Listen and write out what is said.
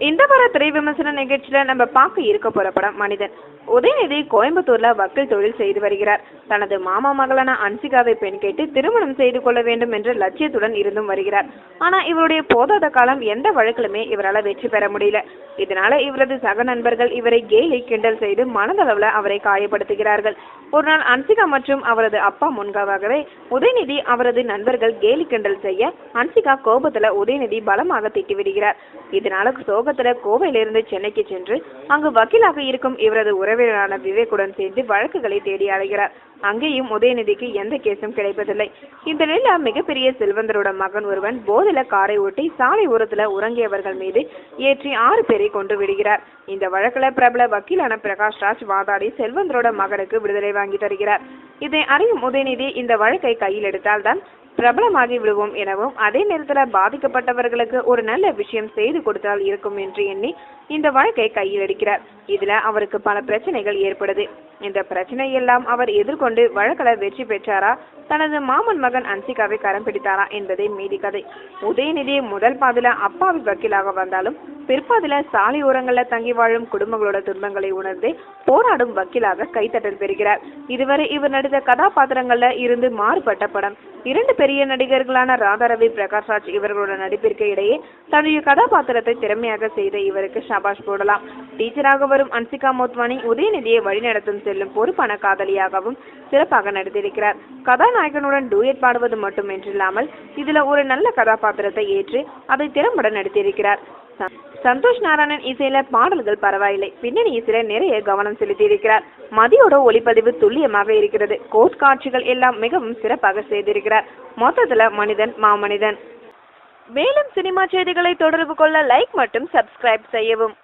இந்த வார திரை விமர்சன நிகழ்ச்சியில நம்ம பார்க்க இருக்க போற படம் மனிதன். உதயநிதி கோயம்புத்தூர்ல வக்கீல் தொழில் செய்து வருகிறார். தனது மாமா மகளான அன்சிகாவை பெண் கேட்டு திருமணம் செய்து கொள்ள வேண்டும் என்ற லட்சியத்துடன் இருந்தும் வருகிறார். ஆனா இவருடைய போதாத காலம் எந்த வழக்கிலுமே இவரால் வெற்றி பெற முடியல. இதனால இவரது சக நண்பர்கள் இவரை கேலி கிண்டல் செய்து மனதளவுல அவரை காயப்படுத்துகிறார்கள். ஒரு நாள் அன்சிகா மற்றும் அவரது அப்பா முன்காகவே உதயநிதி அவரது நண்பர்கள் கேலி கிண்டல் செய்ய அன்சிகா கோபத்துல உதயநிதி பலமாக திட்டிவிடுகிறார். இதனால சோகத்துல கோவையிலிருந்து சென்னைக்கு சென்று அங்கு வக்கீலாக இருக்கும் இவரது உறவினரான விவேக்குடன் சேர்ந்து வழக்குகளை தேடி அலைகிறார். அங்கேயும் உதயநிதிக்கு எந்த கேஸும் கிடைப்பதில்லை. இந்த நிலையில மிகப்பெரிய செல்வந்தரோட மகன் ஒருவன் போதில காரை ஓட்டி சாலை ஓரத்துல உறங்கியவர்கள் மீது ஏற்றி 6 பேரை கொண்டு விடுகிறார். இந்த வழக்குல பிரபல வக்கீலான பிரகாஷ் ராஜ் வாதாடி செல்வந்தரோட மகனுக்கு விடுதலை வாங்கி தருகிறார். இதை அறியும் உதயநிதி இந்த வழக்கை கையில் எடுத்தால்தான் பிரபலமாகி விடுவோம் எனவும் அதே நேரத்தில் பாதிக்கப்பட்டவர்களுக்கு ஒரு நல்ல விஷயம் செய்து கொடுத்தால் இருக்கும் என்று எண்ணி இந்த வழக்கை கையில் எடுக்கிறார். இதுல அவருக்கு பல பிரச்சனைகள் ஏற்படுது. இந்த பிரச்சனையெல்லாம் அவர் எதிர்கொண்டு வழக்கில் வெற்றி பெற்றாரா, தனது மாமன் மகன் அன்சிகாவை கரம் பிடித்தாரா என்பதே மீதி கதை. உதயநிதி முதல் பாதில அப்பாவி வக்கீலாக வந்தாலும் பிற்பாதில சாலை ஓரங்கள்ல தங்கி வாழும் குடும்பங்களோட துன்பங்களை உணர்ந்து போராடும் வக்கீலாக கைத்தட்டல் பெறுகிறார். இதுவரை இவர் நடித்த கதாபாத்திரங்கள்ல இருந்து மாறுபட்ட படம். 2 பெரிய நடிகர்களான ராதாரவி, பிரகாஷ் ராஜ் இவர்களோட நடிப்பிற்கு இடையே தன்னுடைய கதாபாத்திரத்தை திறமையாக செய்த இவருக்கு ஷபாஷ் போடலாம். டீச்சராக வரும் அன்சிகா மோத்வானி உதயநிதியை வழிநடத்தும் செல்லும் பொறுப்பான காதலியாகவும் சிறப்பாக நடித்திருக்கிறார். கதாநாயகனுடன் டூயட் பாடுவது மட்டுமில்லாமல் இதுல ஒரு நல்ல கதாபாத்திரத்தை ஏற்று அதை திறம்பட நடித்திருக்கிறார். சந்தோஷ் நாராயணன் இசையில பாடல்கள் பரவாயில்லை. பின்னணி இசையில நிறைய கவனம் செலுத்தி இருக்கிறார். மதியோட ஒளிப்பதிவு துல்லியமாக இருக்கிறது. கோர்ட் காட்சிகள் எல்லாம் மிகவும் சிறப்பாக செய்திருக்கிறார். மொத்தத்துல மனிதன் மாமனிதன். மேலும் சினிமா செய்திகளை தொடர்பு கொள்ள லைக் மற்றும் சப்ஸ்கிரைப் செய்யவும்.